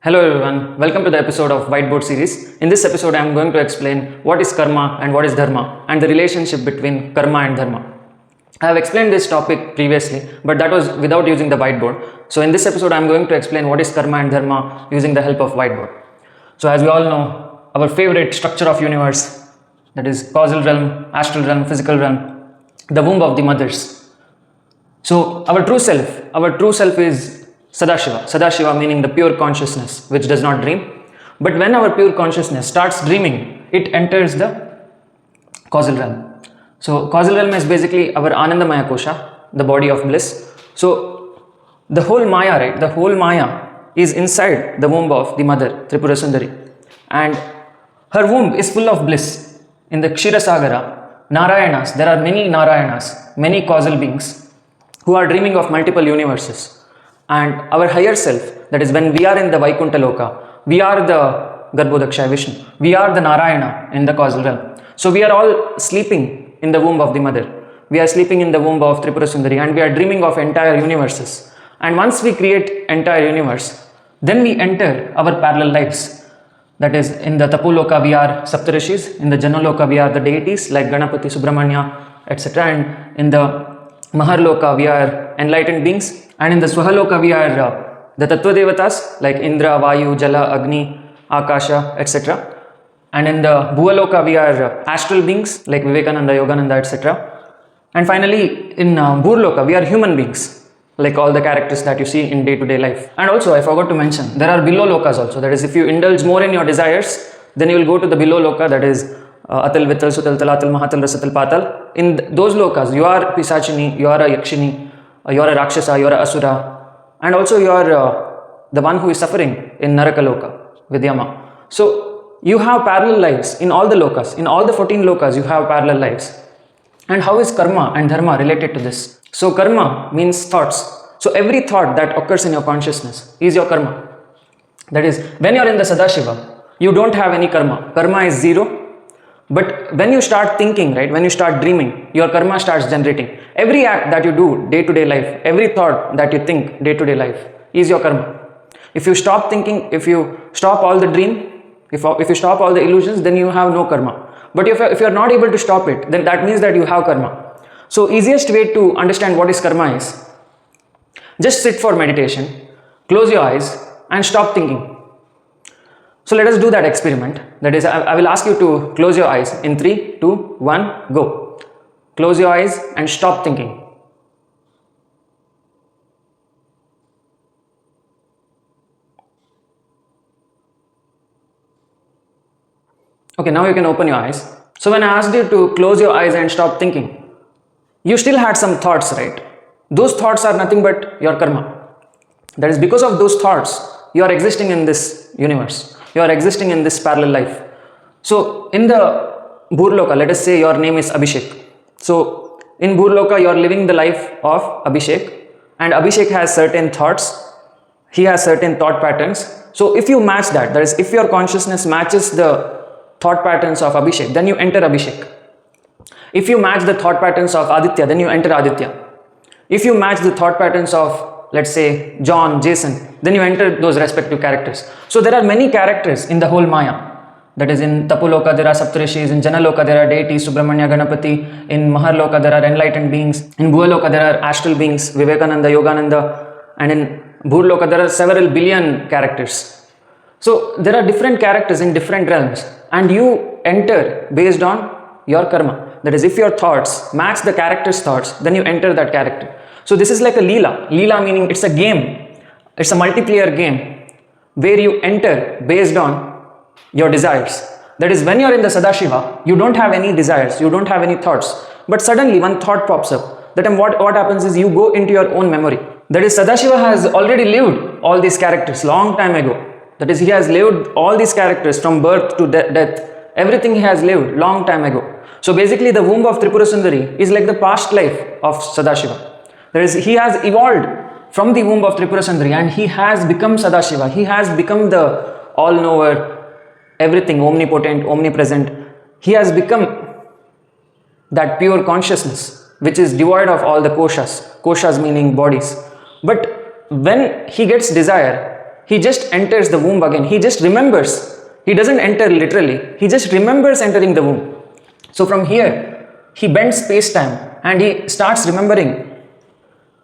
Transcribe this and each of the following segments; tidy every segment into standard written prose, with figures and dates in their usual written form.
Hello everyone, welcome to the episode of Whiteboard series. In this episode I am going to explain what is karma and what is dharma and the relationship between karma and dharma. I have explained this topic previously, but that was without using the whiteboard. So in this episode I am going to explain what is karma and dharma using the help of whiteboard. So as we all know, our favorite structure of universe, that is causal realm, astral realm, physical realm, the womb of the mothers. So our true self is Sadashiva. Sadashiva meaning the pure consciousness which does not dream. But when our pure consciousness starts dreaming, it enters the causal realm. So causal realm is basically our Anandamaya Kosha, the body of bliss. So the whole Maya, right? The whole Maya is inside the womb of the mother, Tripura Sundari. And her womb is full of bliss. In the Kshirasagara, Narayanas, there are many Narayanas, many causal beings who are dreaming of multiple universes. And our higher self, that is when we are in the Vaikuntha Loka, we are the Garbhodakshaya Vishnu, we are the Narayana in the causal realm. So we are all sleeping in the womb of the mother. We are sleeping in the womb of Tripura Sundari and we are dreaming of entire universes. And once we create entire universe, then we enter our parallel lives. That is, in the Tapoloka we are Saptarishis, in the Janaloka we are the deities like Ganapati, Subramanya, etc. And in the Maharloka we are enlightened beings. And in the Swahaloka we are the Tattva Devatas like Indra, Vayu, Jala, Agni, Akasha, etc. And in the Bhuvaloka we are astral beings like Vivekananda, Yogananda, etc. And finally in Bhurloka we are human beings like all the characters that you see in day-to-day life. And also I forgot to mention, there are below lokas also. That is, if you indulge more in your desires, then you will go to the below loka, that is Atal, Vital, Sutal, Talatal, Mahatal, Rasatal, Patal. In those lokas, you are Pisachini, you are a Yakshini, you are a Rakshasa, you are a Asura, and also you are the one who is suffering in Narakaloka with Yama. So you have parallel lives in all the lokas, in all the 14 lokas you have parallel lives. And how is karma and dharma related to this? So karma means thoughts. So every thought that occurs in your consciousness is your karma. That is, when you are in the Sadashiva, you don't have any karma. Karma is zero. But when you start thinking, right, when you start dreaming, your karma starts generating. Every act that you do day-to-day life, every thought that you think day-to-day life is your karma. If you stop thinking, if you stop all the dream, if you stop all the illusions, then you have no karma. But if you are not able to stop it, then that means that you have karma. So easiest way to understand what is karma is, just sit for meditation, close your eyes and stop thinking. So let us do that experiment. That is, I will ask you to close your eyes in 3, 2, 1, go. Close your eyes and stop thinking. Okay, now you can open your eyes. So when I asked you to close your eyes and stop thinking, you still had some thoughts, right? Those thoughts are nothing but your karma. That is, because of those thoughts, you are existing in this universe. You are existing in this parallel life. So in the Bhurloka, let us say your name is Abhishek. So in Bhurloka, you are living the life of Abhishek, and Abhishek has certain thoughts. He has certain thought patterns. So if you match that is, if your consciousness matches the thought patterns of Abhishek, then you enter Abhishek. If you match the thought patterns of Aditya, then you enter Aditya. If you match the thought patterns of, let's say, John, Jason, then you enter those respective characters. So there are many characters in the whole Maya. That is, in Tapoloka there are Saptarishis, in Janaloka there are deities, Subramanya, Ganapati, in Maharloka there are enlightened beings, in Bhuvaloka there are astral beings, Vivekananda, Yogananda, and in Bhurloka there are several billion characters. So there are different characters in different realms, and you enter based on your karma. That is, if your thoughts match the character's thoughts, then you enter that character. So this is like a Leela. Leela meaning it's a game. It's a multiplayer game where you enter based on your desires. That is, when you are in the Sadashiva, you don't have any desires, you don't have any thoughts. But suddenly one thought pops up. That time what happens is you go into your own memory. That is, Sadashiva has already lived all these characters long time ago. That is, he has lived all these characters from birth to death. Everything he has lived long time ago. So basically the womb of Tripura Sundari is like the past life of Sadashiva. That is, he has evolved from the womb of Tripura Sundari and he has become Sadashiva. He has become the all-knower, everything, omnipotent, omnipresent. He has become that pure consciousness which is devoid of all the koshas. Koshas meaning bodies. But when he gets desire, he just enters the womb again. He just remembers. He doesn't enter literally. He just remembers entering the womb. So from here, he bends space-time and he starts remembering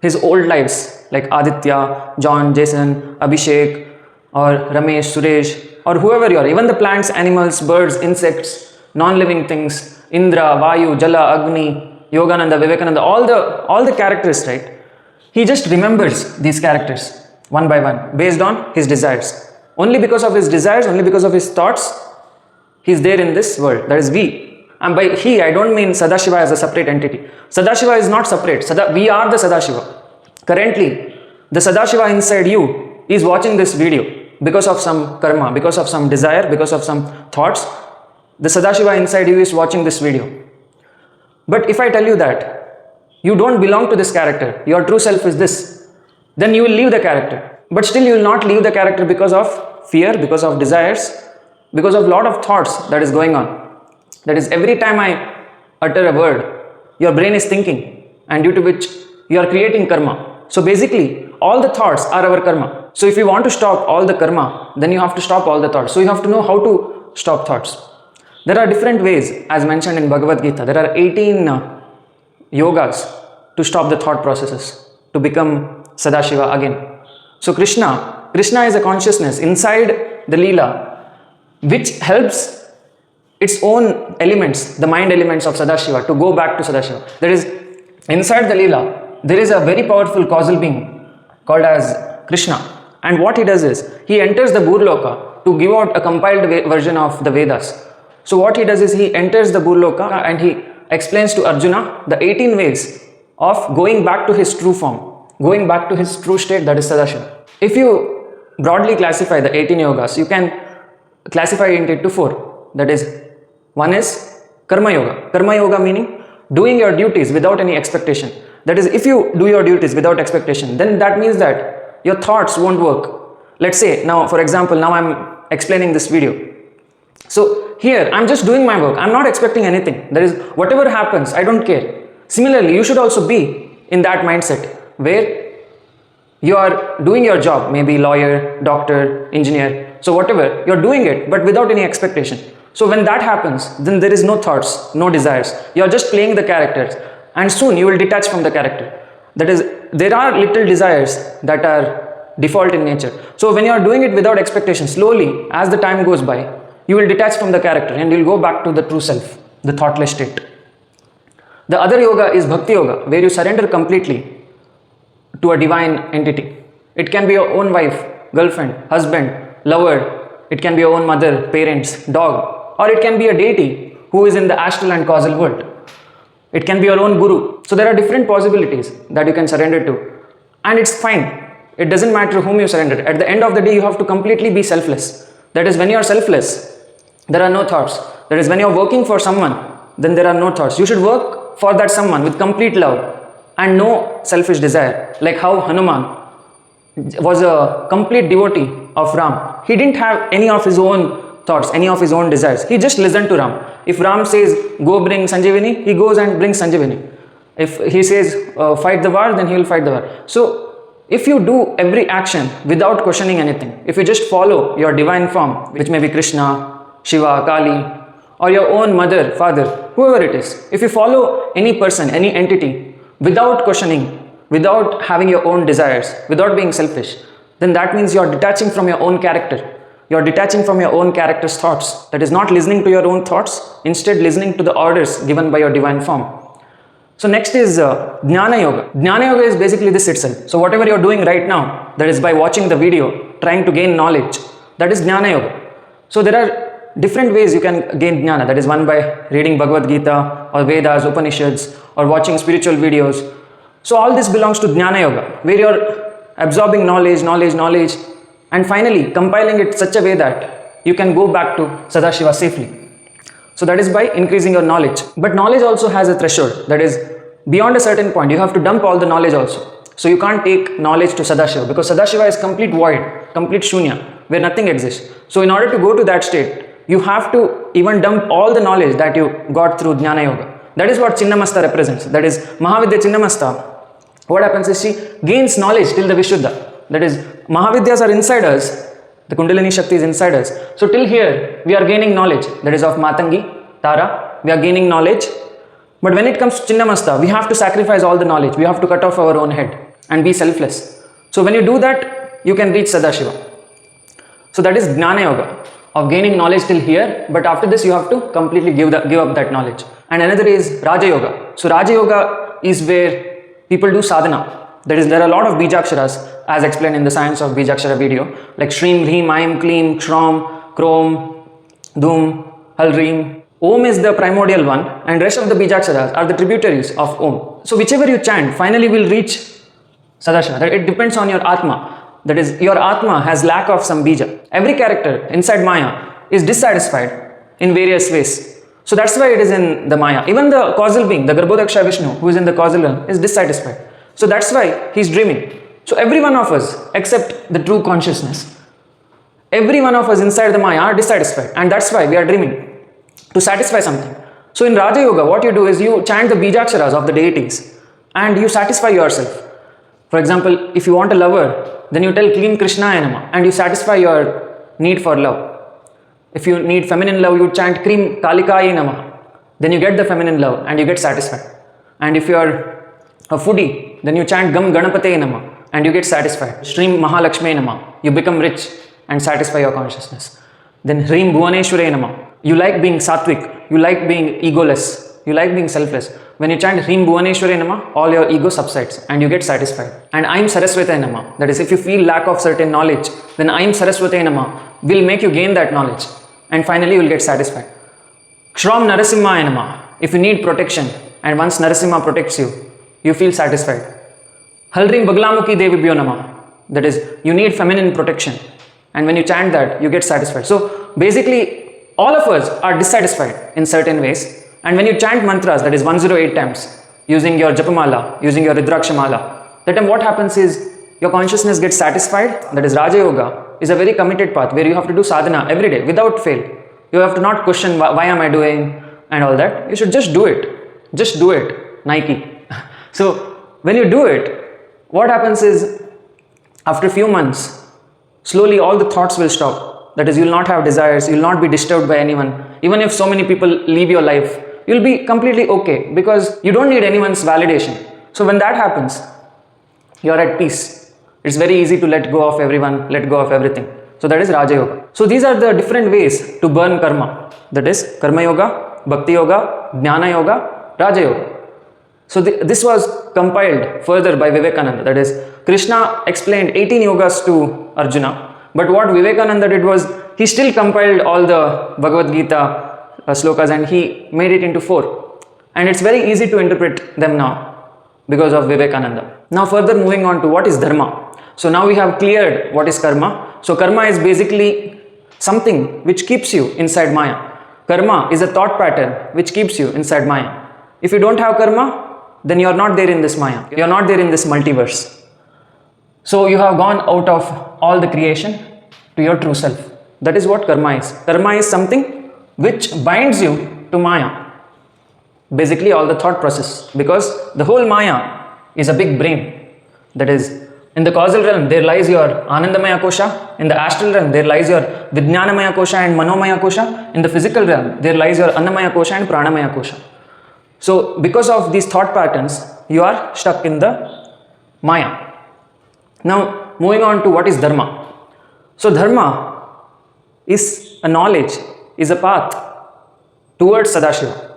his old lives like Aditya, John, Jason, Abhishek, or Ramesh, Suresh, or whoever you are. Even the plants, animals, birds, insects, non-living things, Indra, Vayu, Jala, Agni, Yogananda, Vivekananda, all the characters, right? He just remembers these characters one by one based on his desires. Only because of his desires, only because of his thoughts, he is there in this world. That is we. And by he, I don't mean Sadashiva as a separate entity. Sadashiva is not separate. We are the Sadashiva. Currently, the Sadashiva inside you is watching this video because of some karma, because of some desire, because of some thoughts. The Sadashiva inside you is watching this video. But if I tell you that you don't belong to this character, your true self is this, then you will leave the character. But still you will not leave the character because of fear, because of desires, because of lot of thoughts that is going on. That is, every time I utter a word, your brain is thinking, and due to which you are creating karma. So basically, all the thoughts are our karma. So if you want to stop all the karma, then you have to stop all the thoughts. So you have to know how to stop thoughts. There are different ways, as mentioned in Bhagavad Gita. There are 18 yogas to stop the thought processes, to become Sadashiva again. So Krishna is a consciousness inside the Leela, which helps its own elements, the mind elements of Sadashiva, to go back to Sadashiva. That is, inside the Leela, there is a very powerful causal being called as Krishna. And what he does is, he enters the Burloka to give out a compiled version of the Vedas. So what he does is, he enters the Burloka and he explains to Arjuna the 18 ways of going back to his true form, going back to his true state, that is Sadashiva. If you broadly classify the 18 yogas, you can classify it into 4. That is, one is Karma Yoga. Karma Yoga meaning doing your duties without any expectation. That is, if you do your duties without expectation, then that means that your thoughts won't work. Let's say, now for example, now I'm explaining this video. So here, I'm just doing my work. I'm not expecting anything. That is, whatever happens, I don't care. Similarly, you should also be in that mindset where you are doing your job, maybe lawyer, doctor, engineer. So whatever, you're doing it, but without any expectation. So when that happens, then there is no thoughts, no desires. You're just playing the characters, and soon you will detach from the character. That is, there are little desires that are default in nature. So when you are doing it without expectation, slowly, as the time goes by, you will detach from the character and you'll go back to the true self, the thoughtless state. The other yoga is Bhakti Yoga, where you surrender completely to a divine entity. It can be your own wife, girlfriend, husband, lover. It can be your own mother, parents, dog, or it can be a deity who is in the astral and causal world. It can be your own guru. So there are different possibilities that you can surrender to, and it's fine. It doesn't matter whom you surrender. At the end of the day, you have to completely be selfless. That is, when you are selfless, there are no thoughts. That is, when you are working for someone, then there are no thoughts. You should work for that someone with complete love and no selfish desire. Like how Hanuman was a complete devotee of Ram. He didn't have any of his own thoughts, any of his own desires. He just listened to Ram. If Ram says, go bring Sanjeevani, he goes and brings Sanjeevani. If he says, fight the war, then he will fight the war. So if you do every action without questioning anything, if you just follow your divine form, which may be Krishna, Shiva, Kali, or your own mother, father, whoever it is, if you follow any person, any entity, without questioning, without having your own desires, without being selfish, then that means you are detaching from your own character. You are detaching from your own character's thoughts. That is, not listening to your own thoughts, instead listening to the orders given by your divine form. So next is Jnana Yoga. Jnana Yoga is basically this itself. So whatever you are doing right now, that is by watching the video, trying to gain knowledge, that is Jnana Yoga. So there are different ways you can gain Jnana. That is, one by reading Bhagavad Gita or Vedas, Upanishads, or watching spiritual videos. So all this belongs to Jnana Yoga, where you are absorbing knowledge, and finally compiling it such a way that you can go back to Sadashiva safely. So that is by increasing your knowledge. But knowledge also has a threshold. That is, beyond a certain point, you have to dump all the knowledge also. So you can't take knowledge to Sadashiva, because Sadashiva is complete void, complete shunya, where nothing exists. So in order to go to that state, you have to even dump all the knowledge that you got through Jnana Yoga. That is what Chinnamasta represents. That is, Mahavidya Chinnamasta. What happens is, she gains knowledge till the Vishuddha. That is, Mahavidyas are inside us. The Kundalini Shakti is inside us. So till here, we are gaining knowledge. That is of Matangi, Tara. We are gaining knowledge. But when it comes to Chinnamasta, we have to sacrifice all the knowledge. We have to cut off our own head and be selfless. So when you do that, you can reach Sadashiva. So that is Jnana Yoga, of gaining knowledge till here. But after this, you have to completely give up that knowledge. And another is Raja Yoga. So Raja Yoga is where people do sadhana. That is, there are a lot of Bijaksharas as explained in the Science of Bijakshara video, like Shreem, Hreem, Aim, Kleem, Kshrom, Krom, Dhum, Hal, Reem. Om is the primordial one, and rest of the Bijaksharas are the tributaries of Om. So whichever you chant, finally will reach Sadashiva. It depends on your Atma. That is, your Atma has lack of some Bija. Every character inside Maya is dissatisfied in various ways. So that's why it is in the Maya. Even the causal being, the Garbhodaksha Vishnu, who is in the causal realm, is dissatisfied. So that's why he's dreaming. So every one of us, except the true consciousness, every one of us inside the Maya are dissatisfied. And that's why we are dreaming, to satisfy something. So in Raja Yoga, what you do is you chant the Bijaksharas of the deities and you satisfy yourself. For example, if you want a lover, then you tell Kleem Krishnaya Namah and you satisfy your need for love. If you need feminine love, you chant Kleem Kalikaye Namah. Then you get the feminine love and you get satisfied. And if you are a foodie, then you chant Gam Ganapate Namah and you get satisfied. Shreem Mahalakshmi Namah. You become rich and satisfy your consciousness. Then Hreem Bhuvaneshware Namah. You like being sattvic. You like being egoless. You like being selfless. When you chant Hreem Bhuvaneshware Namah, all your ego subsides and you get satisfied. And Aim Saraswate Namah. That is, if you feel lack of certain knowledge, then Aim Saraswate Namah will make you gain that knowledge. And finally you will get satisfied. Kshrom Narasimha Namah. If you need protection and once Narasimha protects you, you feel satisfied. Halrim Baglamukhi Devibhyo Namah. That is, you need feminine protection. And when you chant that, you get satisfied. So basically, all of us are dissatisfied in certain ways. And when you chant mantras, that is 108 times, using your Japamala, using your Rudrakshamala, that time what happens is, your consciousness gets satisfied. That is, Raja Yoga is a very committed path where you have to do sadhana every day without fail. You have to not question why am I doing and all that. You should just do it. Just do it. Nike. So when you do it, what happens is, after a few months, slowly all the thoughts will stop. That is, you will not have desires, you will not be disturbed by anyone. Even if so many people leave your life, you will be completely okay because you don't need anyone's validation. So when that happens, you are at peace. It's very easy to let go of everyone, let go of everything. So that is Raja Yoga. So these are the different ways to burn karma. That is Karma Yoga, Bhakti Yoga, Jnana Yoga, Raja Yoga. So this was compiled further by Vivekananda. That is, Krishna explained 18 yogas to Arjuna. But what Vivekananda did was, he still compiled all the Bhagavad Gita slokas and he made it into 4. And it's very easy to interpret them now because of Vivekananda. Now further moving on to what is dharma. So now we have cleared what is karma. So karma is basically something which keeps you inside Maya. Karma is a thought pattern which keeps you inside Maya. If you don't have karma, then you are not there in this Maya. You are not there in this multiverse. So you have gone out of all the creation to your true self. That is what karma is. Karma is something which binds you to Maya. Basically all the thought process. Because the whole Maya is a big brain. That is, in the causal realm, there lies your Anandamaya Kosha. In the astral realm, there lies your Vijnanamaya Kosha and Manomaya Kosha. In the physical realm, there lies your Annamaya Kosha and Pranamaya Kosha. So because of these thought patterns, you are stuck in the Maya. Now moving on to what is dharma. So dharma is a knowledge, is a path towards Sadashiva.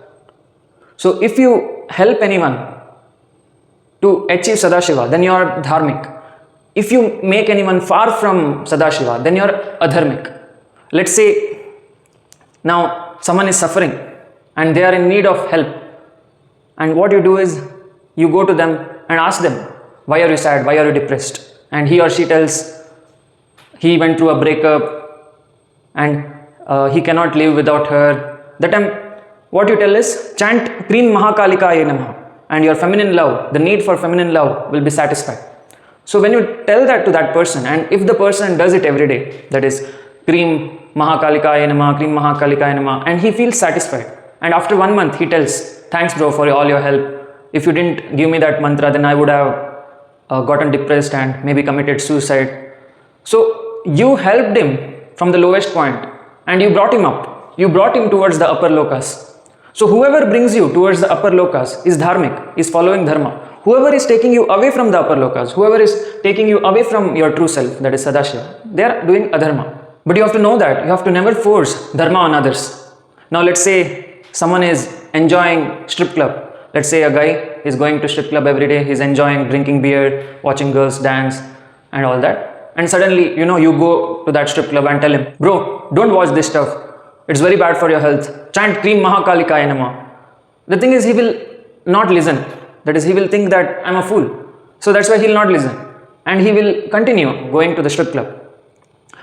So if you help anyone to achieve Sadashiva, then you are dharmic. If you make anyone far from Sadashiva, then you are adharmic. Let's say now someone is suffering and they are in need of help. And what you do is, you go to them and ask them, why are you sad, why are you depressed? And he or she tells, he went through a breakup and he cannot live without her. That time, what you tell is, chant Kreem Mahakalikaye Namah and your feminine love, the need for feminine love will be satisfied. So when you tell that to that person, and if the person does it every day, that is Kreem Mahakalikaye Namah, Kreem Mahakalikaye Namah, and he feels satisfied. And after 1 month, he tells, thanks bro for all your help. If you didn't give me that mantra, then I would have gotten depressed and maybe committed suicide. So you helped him from the lowest point and you brought him up. You brought him towards the upper lokas. So whoever brings you towards the upper lokas is dharmic, is following dharma. Whoever is taking you away from the upper lokas, whoever is taking you away from your true self, that is Sadashiva, they are doing adharma. But you have to know that you have to never force dharma on others. Now let's say someone is enjoying strip club. Let's say a guy is going to strip club every day, he's enjoying drinking beer, watching girls dance and all that. And suddenly, you go to that strip club and tell him, bro, don't watch this stuff. It's very bad for your health. Chant Krim Mahakalikaya Namah. The thing is, he will not listen. That is, he will think that I'm a fool. So that's why he will not listen. And he will continue going to the strip club.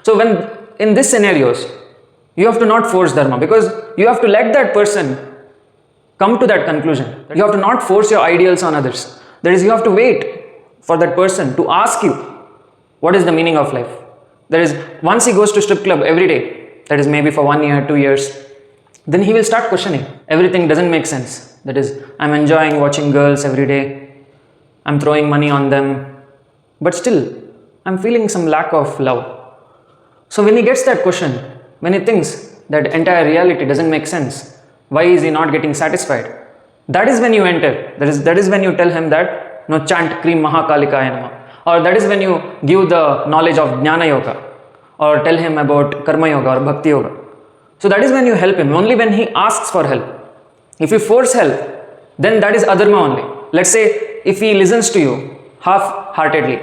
So when in these scenarios, you have to not force dharma, because you have to let that person come to that conclusion. You have to not force your ideals on others. That is, you have to wait for that person to ask you what is the meaning of life. That is, once he goes to strip club every day, that is maybe for 1 year, 2 years, then he will start questioning. Everything doesn't make sense. That is, I'm enjoying watching girls every day. I'm throwing money on them. But still, I'm feeling some lack of love. So when he gets that question, when he thinks that entire reality doesn't make sense, why is he not getting satisfied? That is when you enter. That is when you tell him that, no, chant Krim Mahakalikaya Namah. Or that is when you give the knowledge of Jnana Yoga. Or tell him about Karma Yoga or Bhakti Yoga. So that is when you help him, only when he asks for help. If you force help, then that is adharma only. Let's say, if he listens to you half-heartedly,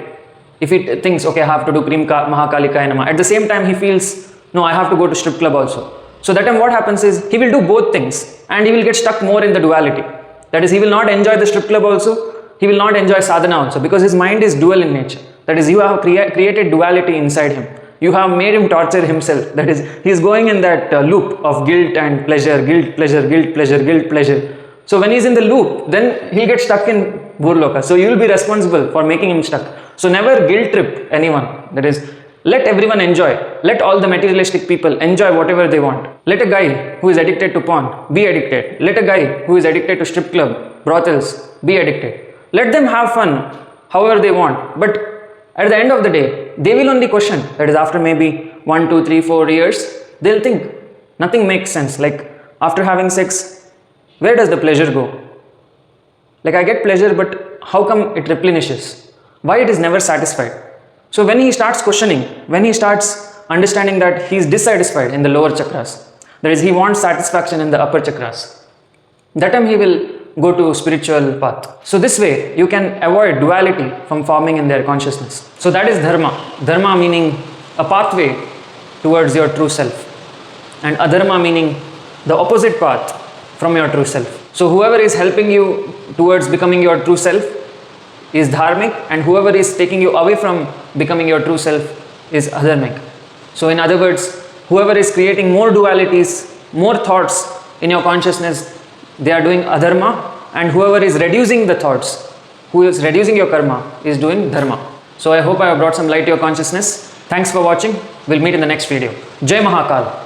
if he thinks, okay, I have to do Krim Mahakalikaya Namah, at the same time he feels, no, I have to go to strip club also. So that time what happens is, he will do both things and he will get stuck more in the duality. That is, he will not enjoy the strip club also, he will not enjoy sadhana also, because his mind is dual in nature. That is, you have created duality inside him. You have made him torture himself. That is, he is going in that loop of guilt and pleasure, guilt, pleasure, guilt, pleasure, guilt, pleasure. So when he is in the loop, then he'll get stuck in Burloka. So you will be responsible for making him stuck. So never guilt trip anyone. That is, let everyone enjoy. Let all the materialistic people enjoy whatever they want. Let a guy who is addicted to porn be addicted. Let a guy who is addicted to strip club, brothels, be addicted. Let them have fun however they want. But at the end of the day, they will only question. That is, after maybe 1, 2, 3, 4 years, they'll think nothing makes sense. Like, after having sex, where does the pleasure go? Like, I get pleasure, but how come it replenishes? Why it is never satisfied? So when he starts questioning, when he starts understanding that he is dissatisfied in the lower chakras, that is, he wants satisfaction in the upper chakras, that time he will go to spiritual path. So this way you can avoid duality from forming in their consciousness. So that is dharma. Dharma meaning a pathway towards your true self, and adharma meaning the opposite path from your true self. So whoever is helping you towards becoming your true self is dharmic, and whoever is taking you away from becoming your true self is adharmic. So in other words, whoever is creating more dualities, more thoughts in your consciousness, they are doing adharma, and whoever is reducing the thoughts, who is reducing your karma, is doing dharma. So I hope I have brought some light to your consciousness. Thanks for watching. We'll meet in the next video. Jai Mahakal.